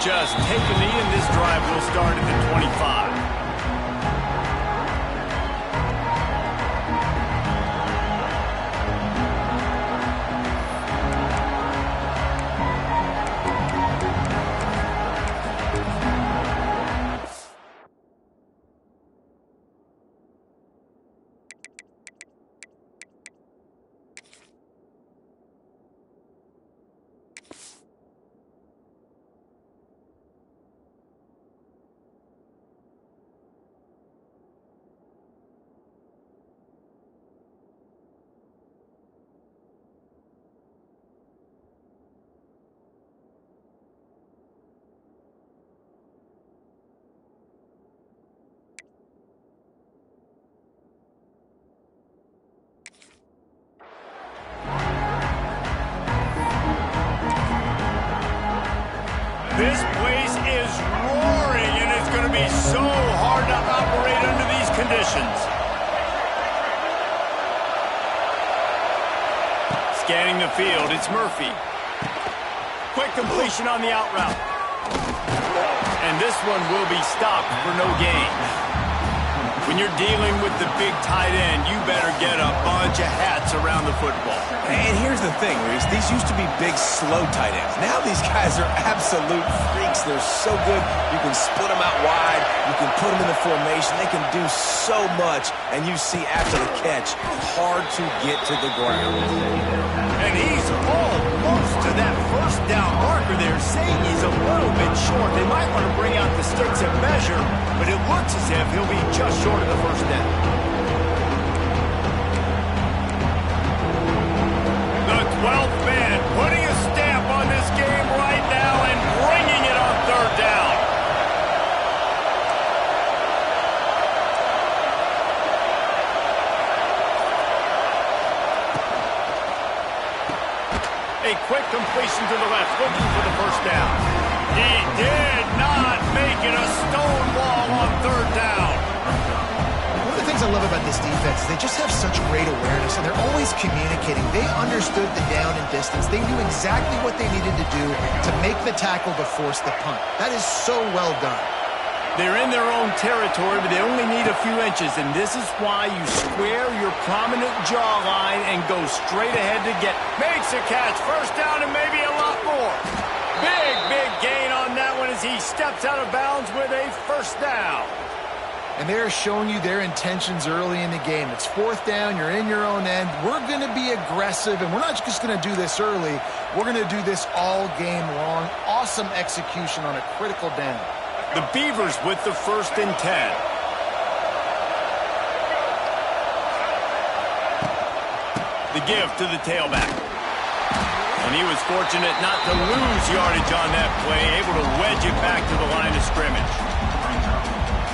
just take a knee, and this drive will start at the 25. This place is roaring, and it's going to be so hard to operate under these conditions. Scanning the field, it's Murphy. Quick completion on the out route. And this one will be stopped for no gain. When you're dealing with the big tight end, you better get a bunch of hats around the football. And here's the thing, Reese. These used to be big, slow tight ends. Now these guys are absolute freaks. They're so good. You can split them out wide. You can put them in the formation. They can do so much. And you see after the catch, hard to get to the ground. And he's almost to that first down marker there, saying he's a little bit short. They might want to bring out the sticks and measure, but it looks as if he'll be just short of the first down. The 12th man putting a stamp on this game right now and bringing it on third down. A quick completion to the left, looking for the first down. He did not make it a stone wall on third down. One of the things I love about this defense is they just have such great awareness, and they're always communicating. They understood the down and distance. They knew exactly what they needed to do to make the tackle to force the punt. That is so well done. They're in their own territory, but they only need a few inches, and this is why you square your prominent jawline and go straight ahead to get. Makes a catch, first down, and maybe a lot more. Big gain on that one as he steps out of bounds with a first down. And they're showing you their intentions early in the game. It's fourth down, you're in your own end. We're going to be aggressive, and we're not just going to do this early. We're going to do this all game long. Awesome execution on a critical down. The Beavers with the 1st and 10. The give to the tailback. And he was fortunate not to lose yardage on that play, able to wedge it back to the line of scrimmage.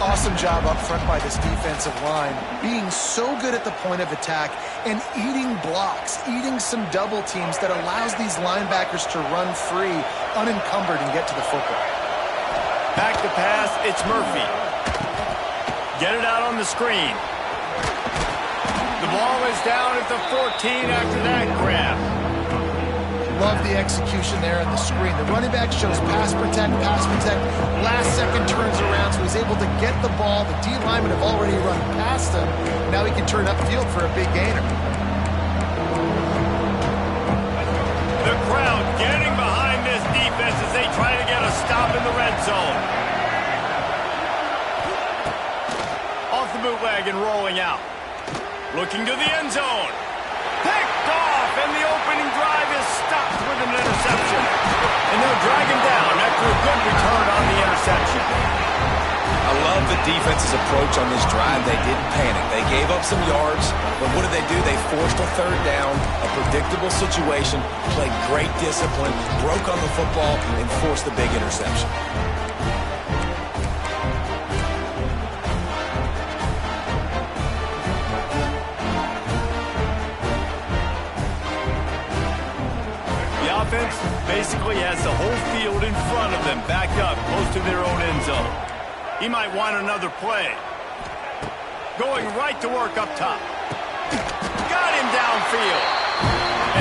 Awesome job up front by this defensive line, being so good at the point of attack and eating blocks, eating some double teams that allows these linebackers to run free, unencumbered, and get to the football. Back to pass, it's Murphy. Get it out on the screen. The ball is down at the 14 after that grab. Love the execution there on the screen. The running back shows pass protect. Last second turns around, so he's able to get the ball. The D linemen have already run past him. Now he can turn upfield for a big gainer. The crowd getting behind this defense as they try to get a stop in the red zone. Off the bootleg and rolling out. Looking to the end zone. Picked off, and the opening drive is stopped with an interception. And they'll drag him down after a good return on the interception. I love the defense's approach on this drive. They didn't panic. They gave up some yards, but what did they do? They forced a third down, a predictable situation, played great discipline, broke on the football, and forced the big interception. Offense basically has the whole field in front of them, backed up close to their own end zone. He might want another play. Going right to work up top. Got him downfield.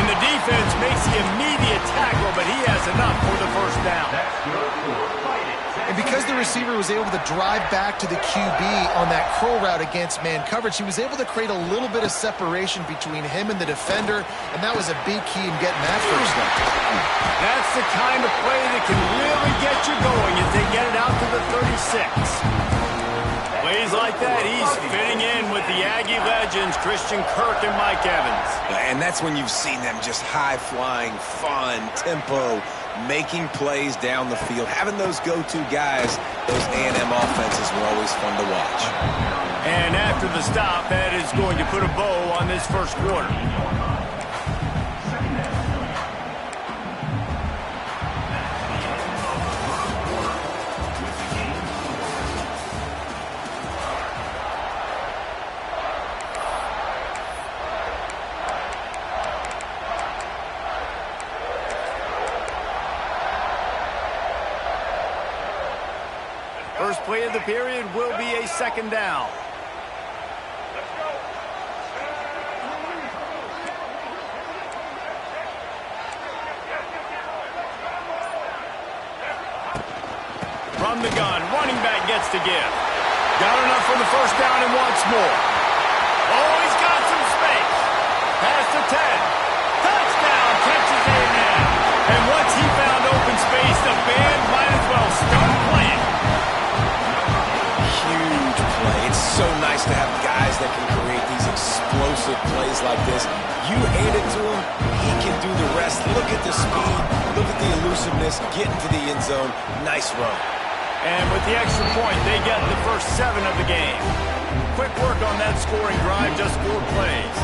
And the defense makes the immediate tackle, but he has enough for the first down. because the receiver was able to drive back to the QB on that curl route against man coverage, he was able to create a little bit of separation between him and the defender, and that was a big key in getting that first down. That's the kind of play that can really get you going as they get it out to the 36. Plays like that, he's fitting in with the Aggie legends, Christian Kirk and Mike Evans. And that's when you've seen them just high-flying, fun, tempo, making plays down the field. Having those go-to guys, those A&M offenses were always fun to watch. And after the stop, that is going to put a bow on this first quarter. First play of the period will be a second down. From the gun, running back gets to give. Got enough for the first down and wants more. Oh, he's got some space. Pass to 10. Touchdown, catches A&M. And once he found open space, the band might as well start playing. Huge play. It's so nice to have guys that can create these explosive plays like this. You hand it to him, he can do the rest. Look at the speed, look at the elusiveness, get into the end zone. Nice run. And with the extra point, they get the first 7 of the game. Quick work on that scoring drive, just 4 plays.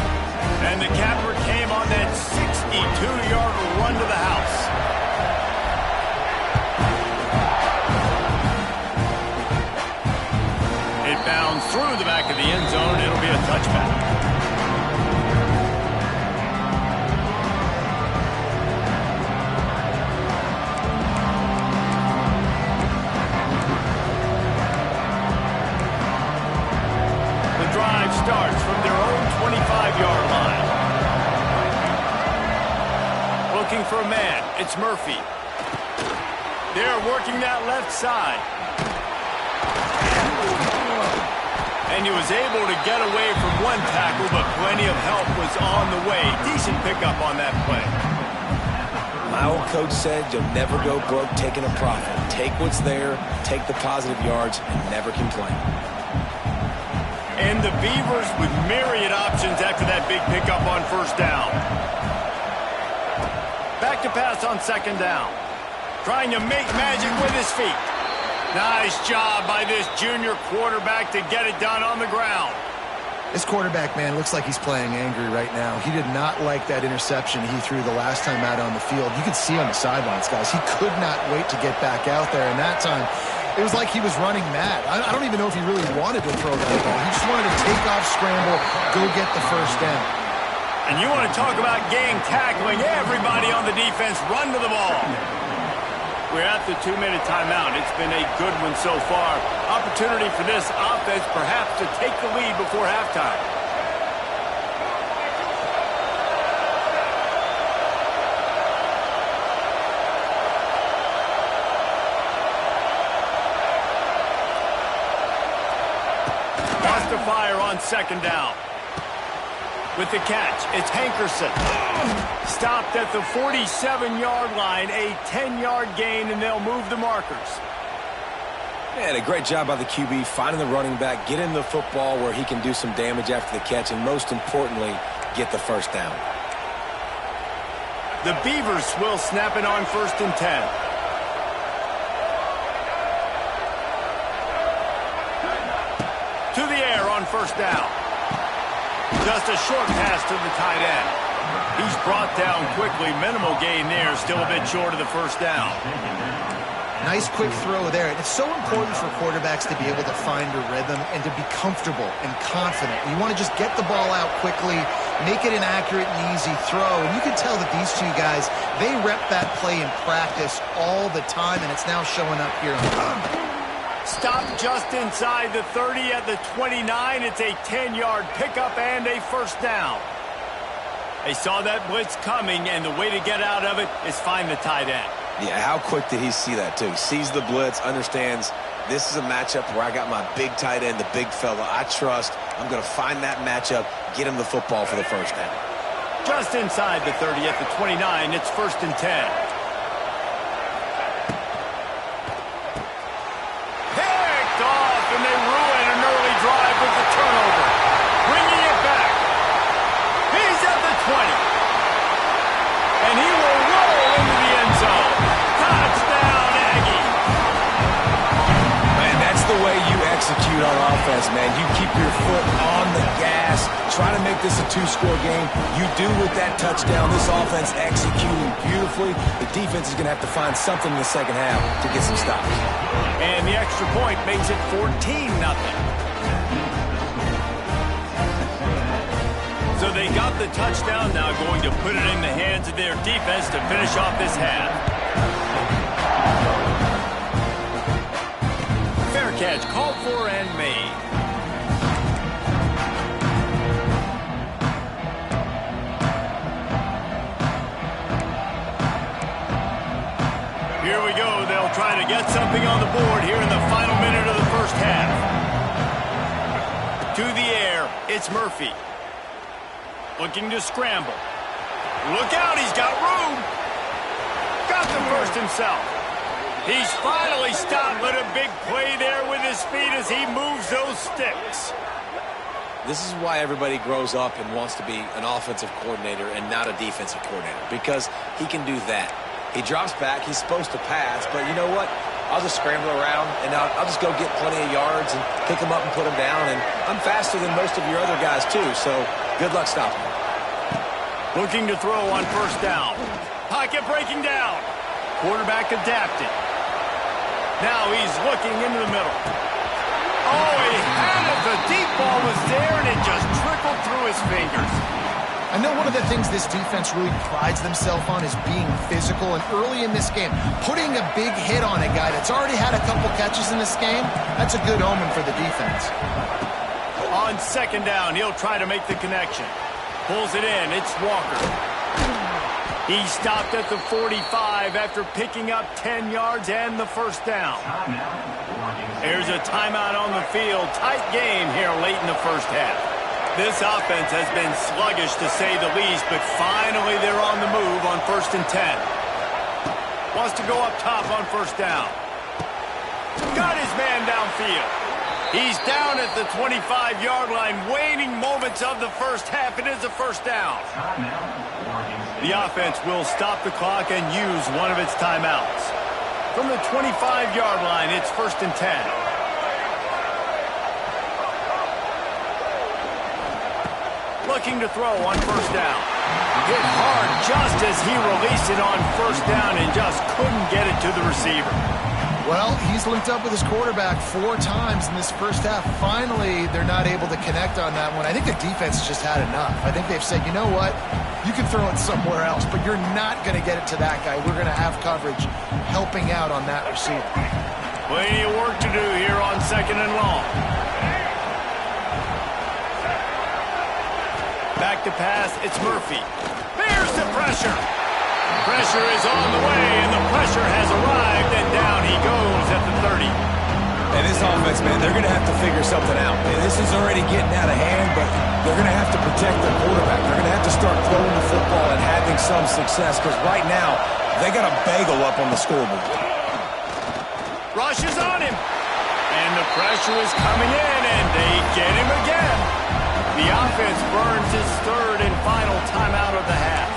And the capper came on that 62-yard run to the house. It bounds through the back of the end zone. It'll be a touchback. Starts from their own 25-yard line. Looking for a man. It's Murphy. They're working that left side. And he was able to get away from one tackle, but plenty of help was on the way. Decent pickup on that play. My old coach said you'll never go broke taking a profit. Take what's there, take the positive yards, and never complain. And the Beavers with myriad options after that big pickup on first down. Back to pass on second down. Trying to make magic with his feet. Nice job by this junior quarterback to get it done on the ground. This quarterback, man, looks like he's playing angry right now. He did not like that interception he threw the last time out on the field. You could see on the sidelines, guys. He could not wait to get back out there, and that time it was like he was running mad. I don't even know if he really wanted to throw that ball. He just wanted to take off, scramble, go get the first down. And you want to talk about gang tackling. Everybody on the defense run to the ball. We're at the 2-minute timeout. It's been a good one so far. Opportunity for this offense perhaps to take the lead before halftime. Fire on second down. With the catch, it's Hankerson. Stopped at the 47-yard line, a 10-yard gain, and they'll move the markers. Man, a great job by the QB finding the running back, getting the football where he can do some damage after the catch, and most importantly, get the first down. The Beavers will snap it on first and 10. To the air on first down. Just a short pass to the tight end. He's brought down quickly. Minimal gain there. Still a bit short of the first down. Nice quick throw there. And it's so important for quarterbacks to be able to find a rhythm and to be comfortable and confident. You want to just get the ball out quickly, make it an accurate and easy throw. And you can tell that these two guys, they rep that play in practice all the time, and it's now showing up here on the field. Stop just inside the 30 at the 29. It's a 10-yard pickup and a first down. They saw that blitz coming, and the way to get out of it is find the tight end. Yeah, how quick did he see that, too? He sees the blitz, understands this is a matchup where I got my big tight end, the big fella I trust. I'm going to find that matchup, get him the football for the first down. Just inside the 30 at the 29, it's 1st and 10. Picked off, and they ruin an early drive with the turnover. Bringing it back. He's at the 20. And he will roll into the end zone. Touchdown, Aggie. Man, that's the way you execute on offense, man. You keep your foot on the gas, try to make this a two-score game. You do with that touchdown. This offense executing beautifully. The defense is going to have to find something in the second half to get some stops. And the extra point makes it 14-0. So they got the touchdown, now going to put it in the hands of their defense to finish off this half. Fair catch, called for and made. Here we go. They'll try to get something on the board here in the final minute of the first half. To the air, it's Murphy. Looking to scramble. Look out, he's got room. Got the first himself. He's finally stopped, but a big play there with his feet as he moves those sticks. This is why everybody grows up and wants to be an offensive coordinator and not a defensive coordinator, because he can do that. He drops back, he's supposed to pass, but you know what? I'll just scramble around, and I'll just go get plenty of yards and pick them up and put them down, and I'm faster than most of your other guys, too, so good luck stopping him. Looking to throw on first down. Pocket breaking down. Quarterback adapted. Now he's looking into the middle. Oh, he had it. The deep ball was there, and it just trickled through his fingers. I know one of the things this defense really prides themselves on is being physical, and early in this game, putting a big hit on a guy that's already had a couple catches in this game, that's a good omen for the defense. On second down, he'll try to make the connection. Pulls it in. It's Walker. He stopped at the 45 after picking up 10 yards and the first down. There's a timeout on the field. Tight game here late in the first half. This offense has been sluggish to say the least, but finally they're on the move on 1st and 10. Wants to go up top on first down. Got his man downfield. He's down at the 25-yard line, waning moments of the first half. It is a first down. The offense will stop the clock and use one of its timeouts. From the 25-yard line, it's 1st and 10. Looking to throw on first down. Hit hard just as he released it on first down and just couldn't get it to the receiver. Well, he's linked up with his quarterback 4 times in this first half. Finally, they're not able to connect on that one. I think the defense has just had enough. I think they've said, you know what? You can throw it somewhere else, but you're not going to get it to that guy. We're going to have coverage helping out on that receiver. Plenty of work to do here on second and long. Back to pass, it's Murphy. There's the pressure. Pressure is on the way, and the pressure has arrived, and down he goes at the 30. And this offense, man, they're going to have to figure something out. And this is already getting out of hand, but they're going to have to protect their quarterback. They're going to have to start throwing the football and having some success, because right now, they got a bagel up on the scoreboard. Rush is on him. And the pressure is coming in, and they get him again. The offense burns its third and final timeout of the half.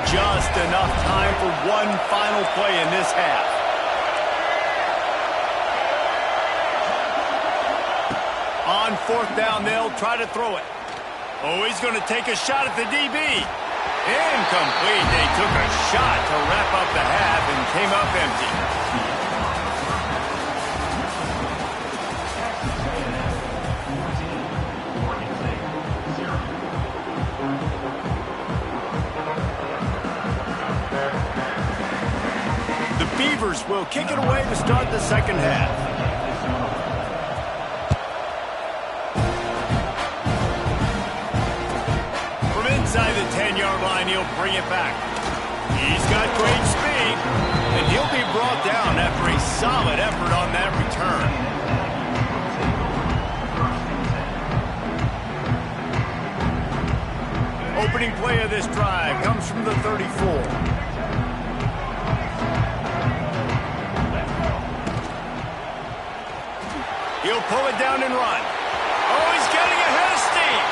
Just enough time for one final play in this half. On fourth down, they'll try to throw it. Oh, he's going to take a shot at the DB. Incomplete. They took a shot to wrap up the half and came up empty. Beavers will kick it away to start the second half. inside the 10-yard line, he'll bring it back. He's got great speed, and he'll be brought down after a solid effort on that return. Opening play of this drive comes from the 34. He'll pull it down and run. Oh, he's getting ahead of steam.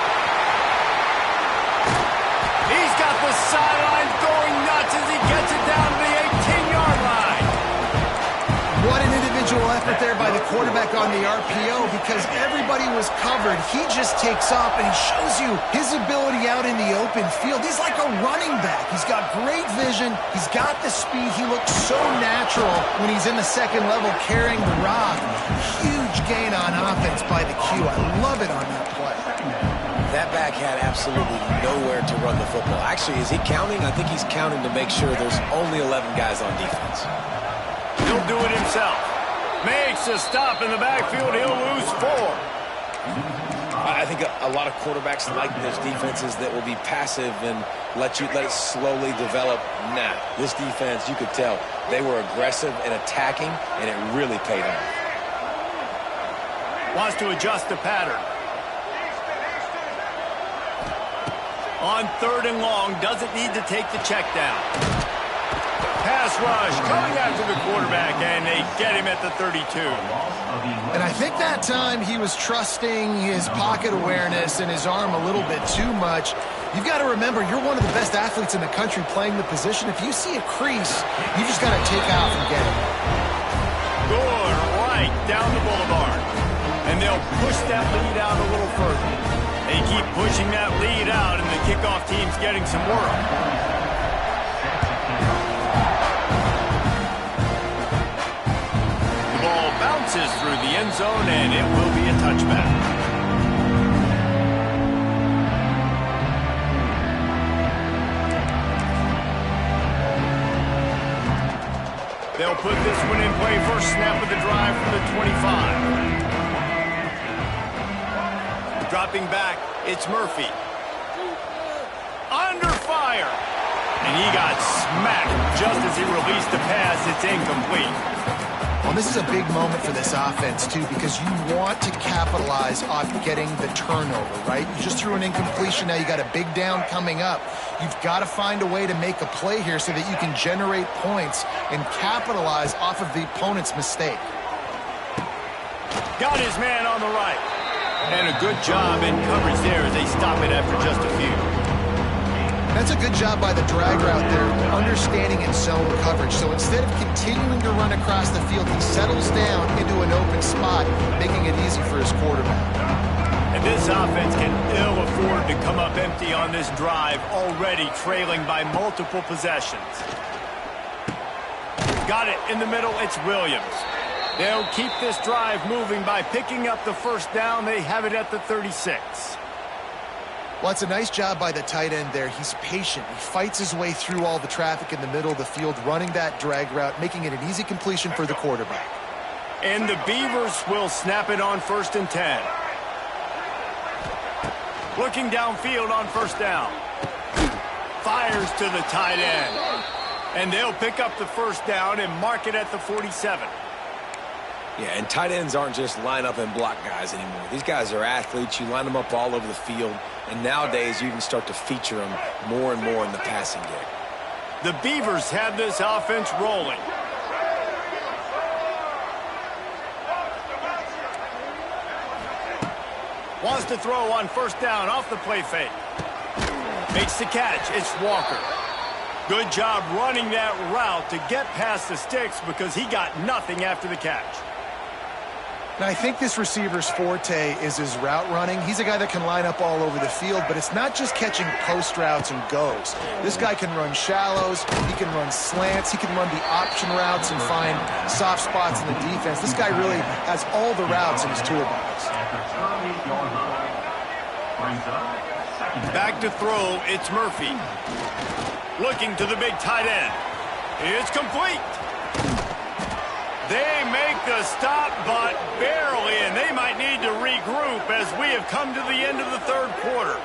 He's got the sideline going nuts as he gets it down to the 18-yard line. What an individual effort there by the quarterback on the RPO, because everybody was covered. He just takes off, and he shows you his ability out in the open field. He's like a running back. He's got great vision. He's got the speed. He looks so natural when he's in the second level carrying the rock. Huge gain on offense by the Q. I love it on that play. That back had absolutely nowhere to run the football. Actually, is he counting? I think he's counting to make sure there's only 11 guys on defense. He'll do it himself. Makes a stop in the backfield. He'll lose 4. I think a lot of quarterbacks like those defenses that will be passive and let it slowly develop. Nah, this defense, you could tell, they were aggressive and attacking, and it really paid off. Wants to adjust the pattern. On 3rd and long, doesn't need to take the check down. Pass rush coming after the quarterback, and they get him at the 32. And I think that time he was trusting his pocket awareness and his arm a little bit too much. You've got to remember, you're one of the best athletes in the country playing the position. If you see a crease, you just got to take off and get it. Good, right down the boulevard. And they'll push that lead out a little further. They keep pushing that lead out, and the kickoff team's getting some work. The ball bounces through the end zone, and it will be a touchback. They'll put this one in play. First snap of the drive from the 25. Dropping back, it's Murphy. Under fire. And he got smacked just as he released the pass. It's incomplete. Well, this is a big moment for this offense, too, because you want to capitalize on getting the turnover, right? You just threw an incompletion. Now you got a big down coming up. You've got to find a way to make a play here so that you can generate points and capitalize off of the opponent's mistake. Got his man on the right. And a good job in coverage there as they stop it after just a few. That's a good job by the drag route there, understanding its zone coverage. So instead of continuing to run across the field, he settles down into an open spot, making it easy for his quarterback. And this offense can ill afford to come up empty on this drive, already trailing by multiple possessions. Got it in the middle, it's Williams. They'll keep this drive moving by picking up the first down. They have it at the 36. Well, it's a nice job by the tight end there. He's patient. He fights his way through all the traffic in the middle of the field, running that drag route, making it an easy completion for the quarterback. And the Beavers will snap it on 1st and 10. Looking downfield on first down. Fires to the tight end. And they'll pick up the first down and mark it at the 47. Yeah, and tight ends aren't just line up and block guys anymore. These guys are athletes. You line them up all over the field. And nowadays, you can start to feature them more and more in the passing game. The Beavers have this offense rolling. Wants to throw on first down off the play fake. Makes the catch. It's Walker. Good job running that route to get past the sticks because he got nothing after the catch. Now, I think this receiver's forte is his route running. He's a guy that can line up all over the field, but it's not just catching post routes and goes. This guy can run shallows, he can run slants, he can run the option routes and find soft spots in the defense. This guy really has all the routes in his toolbox. Back to throw, it's Murphy. Looking to the big tight end. It's complete. They make the stop, but barely, and they might need to regroup as we have come to the end of the third quarter.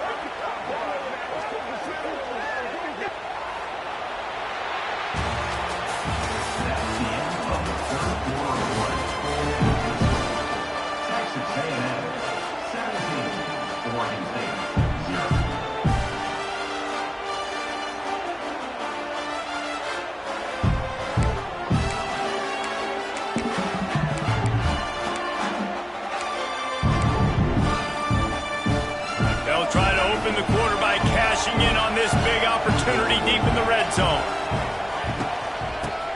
the quarterback cashing in on this big opportunity deep in the red zone.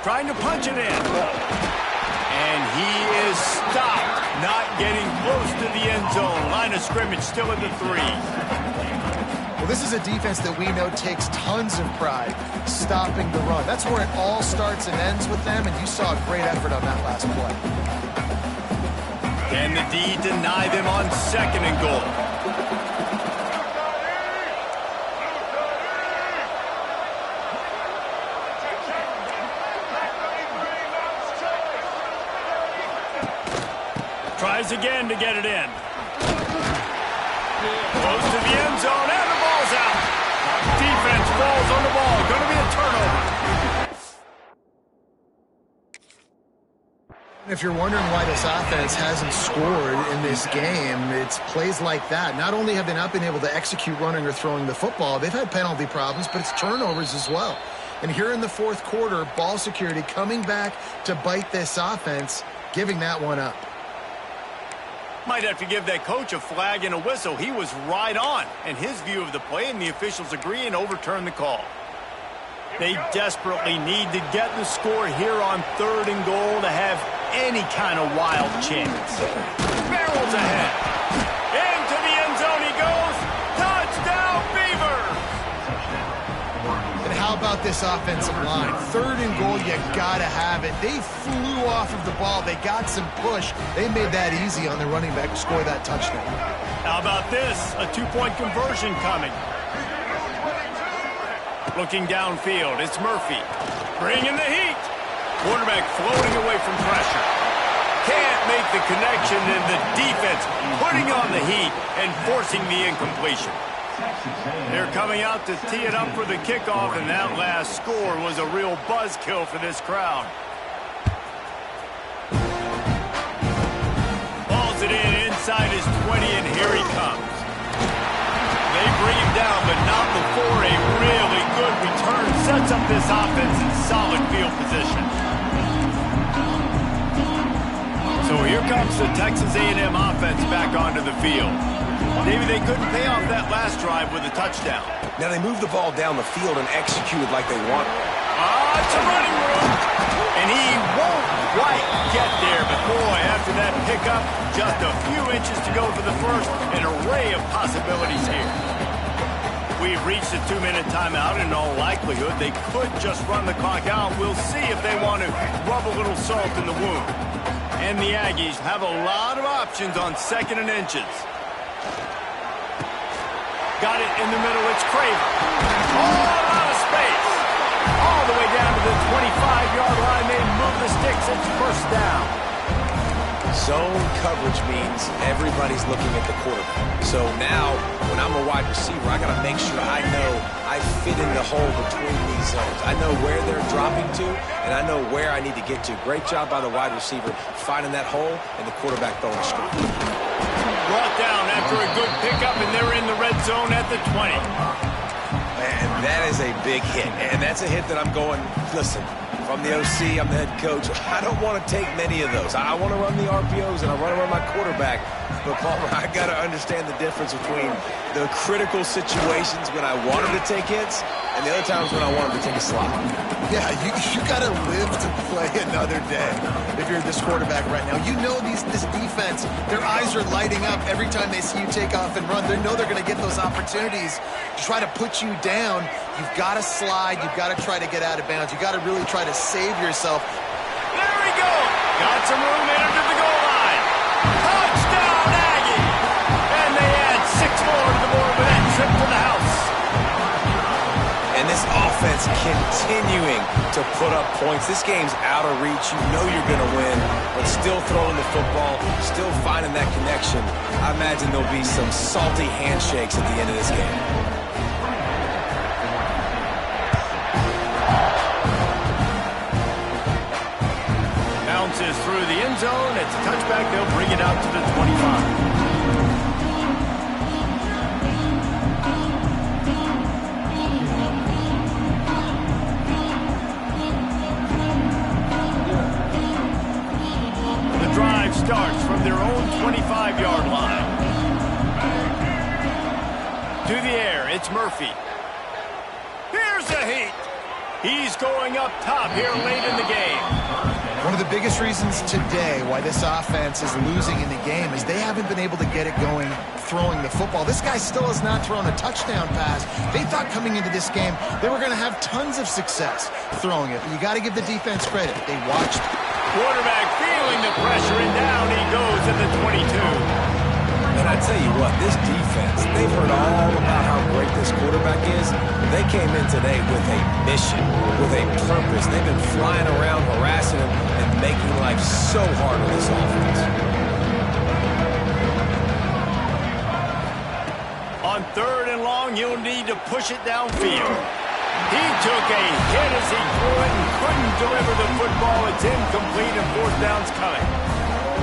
Trying to punch it in. And he is stopped, not getting close to the end zone. Line of scrimmage still at the 3. Well, this is a defense that we know takes tons of pride stopping the run. That's where it all starts and ends with them, and you saw a great effort on that last play. Can the D deny them on 2nd and goal? Tries again to get it in. Close to the end zone, and the ball's out. Defense falls on the ball. Going to be a turnover. If you're wondering why this offense hasn't scored in this game, it's plays like that. Not only have they not been able to execute running or throwing the football, they've had penalty problems, but it's turnovers as well. And here in the 4th quarter, ball security coming back to bite this offense, giving that one up. Might have to give that coach a flag and a whistle. He was right on in his view of the play, and the officials agree and overturn the call. They desperately need to get the score here on 3rd and goal to have any kind of wild chance. Barrels ahead. Into the end zone he goes. Touchdown, Beavers! And how about this offensive line? 3rd and goal, you gotta have it. They flew off of the ball. They got some push. They made that easy on the running back to score that touchdown. How about this? A 2-point conversion coming. Looking downfield, it's Murphy. Bringing the heat. Quarterback floating away from pressure. Can't make the connection, and the defense putting on the heat and forcing the incompletion. They're coming out to tee it up for the kickoff, and that last score was a real buzzkill for this crowd. Balls it in inside his 20, and here he comes. They bring him down, but not before a really good return sets up this offense in solid field position. So here comes the Texas A&M offense back onto the field. Maybe they couldn't pay off that last drive with a touchdown. Now they moved the ball down the field and executed like they wanted. It's a running room. And he won't quite get there. But boy, after that pickup, just a few inches to go for the first. An array of possibilities here. We've reached a 2-minute timeout. In all likelihood, they could just run the clock out. We'll see if they want to rub a little salt in the wound. And the Aggies have a lot of options on 2nd and inches. Got it in the middle, it's Craver. Oh, a lot of space. All the way down to the 25-yard line. They move the sticks, it's 1st down. Zone coverage means everybody's looking at the quarterback. So now, when I'm a wide receiver, I got to make sure I know I fit in the hole between these zones. I know where they're dropping to, and I know where I need to get to. Great job by the wide receiver finding that hole, and the quarterback throwing a strike. Brought down after a good pickup, and they're in the red zone at the 20. And that is a big hit. And that's a hit that I'm going, listen, from the OC, I'm the head coach. I don't want to take many of those. I want to run the RPOs, and I want to run my quarterback. But, Palmer, I got to understand the difference between the critical situations when I want him to take hits and the other times when I want him to take a slot. Yeah, you got to live to play another day if you're this quarterback right now. You know this defense, their eyes are lighting up every time they see you take off and run. They know they're going to get those opportunities to try to put you down. You've got to slide. You've got to try to get out of bounds. You've got to really try to save yourself. There we go. Got some room in under the goal line. Touchdown, Aggie. And they add 6 more to the board with that trip to the house. And this offense continuing to put up points. This game's out of reach. You know you're going to win, but still throwing the football, still finding that connection. I imagine there'll be some salty handshakes at the end of this game. Bounces through the end zone. It's a touchback. They'll bring it out to the 25. Starts from their own 25-yard line. To the air, it's Murphy. Here's a heat. He's going up top here late in the game. One of the biggest reasons today why this offense is losing in the game is they haven't been able to get it going throwing the football. This guy still has not thrown a touchdown pass. They thought coming into this game they were going to have tons of success throwing it. But you got to give the defense credit. They watched. Quarterback feeling the pressure, and down he goes at the 22. And I tell you what, this defense, they've heard all about how great this quarterback is. They came in today with a mission, with a purpose. They've been flying around, harassing him, and making life so hard on this offense. On 3rd and long, you'll need to push it downfield. He took a hit as he threw it and couldn't deliver the football. It's incomplete, and 4th down's coming.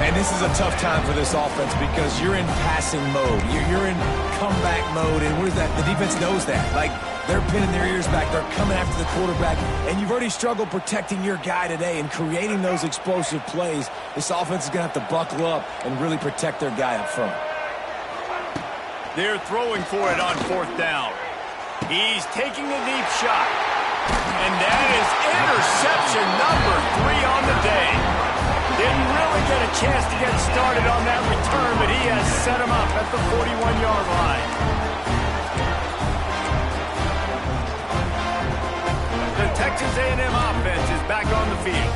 And this is a tough time for this offense because you're in passing mode. You're in comeback mode, and where's that? The defense knows that. Like, they're pinning their ears back. They're coming after the quarterback, and you've already struggled protecting your guy today and creating those explosive plays. This offense is going to have to buckle up and really protect their guy up front. They're throwing for it on 4th down. He's taking a deep shot. And that is interception number 3 on the day. Didn't really get a chance to get started on that return, but he has set him up at the 41-yard line. The Texas A&M offense is back on the field.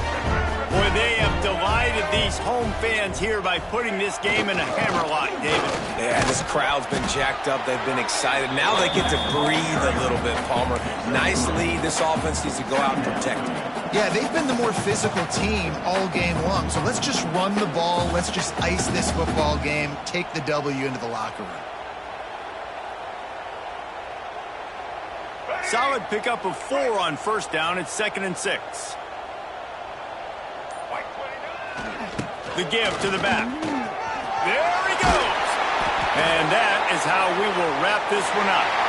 Boy, they have delighted these home fans here by putting this game in a hammerlock, David. Yeah, this crowd's been jacked up. They've been excited. Now they get to breathe a little bit, Palmer. Nice lead. This offense needs to go out and protect it. Yeah, they've been the more physical team all game long. So let's just run the ball. Let's just ice this football game. Take the W into the locker room. Solid pickup of 4 on 1st down. It's 2nd and 6. The give to the back. There he goes. And that is how we will wrap this one up.